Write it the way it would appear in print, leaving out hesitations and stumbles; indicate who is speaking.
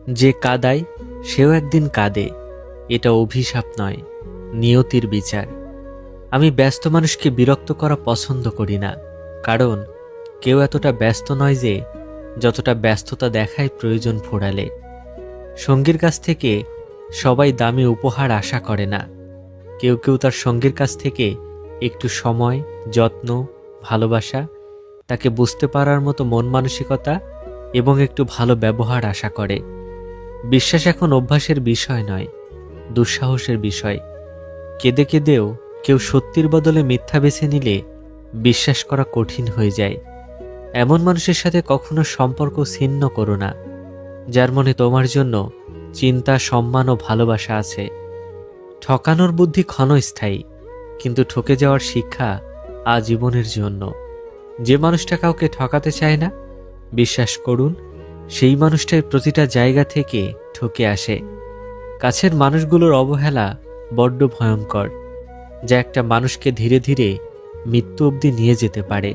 Speaker 1: যে কাঁদায় সেও একদিন কাঁদে। এটা অভিশাপ নয়, নিয়তির বিচার। আমি ব্যস্ত মানুষকে বিরক্ত করা পছন্দ করি না, কারণ কেউ এতটা ব্যস্ত নয় যে যতটা ব্যস্ততা দেখায় প্রয়োজন ফুরালে। সঙ্গীর কাছ থেকে সবাই দামি উপহার আশা করে না। কেউ কেউ তার সঙ্গীর কাছ থেকে একটু সময়, যত্ন, ভালোবাসা, তাকে বুঝতে পারার মতো মন মানসিকতা এবং একটু ভালো ব্যবহার আশা করে। বিশ্বাস এখন অভ্যাসের বিষয় নয়, দুঃসাহসের বিষয়। কেঁদে কেঁদেও কেউ সত্যির বদলে মিথ্যা বেছে নিলে বিশ্বাস করা কঠিন হয়ে যায়। এমন মানুষের সাথে কখনো সম্পর্ক ছিন্ন করো না, যার মনে তোমার জন্য চিন্তা, সম্মান ও ভালোবাসা আছে। ঠকানোর বুদ্ধি ক্ষণস্থায়ী, কিন্তু ঠকে যাওয়ার শিক্ষা আজীবনের জন্য। যে মানুষটা কাউকে ঠকাতে চায় না, বিশ্বাস করুন, সেই মানুষটাই প্রতিটা জায়গা থেকে ঠকে আসে। কাছের মানুষগুলোর অবহেলা বড্ড ভয়ঙ্কর, যা একটা মানুষকে ধীরে ধীরে মৃত্যু অবধি নিয়ে যেতে পারে।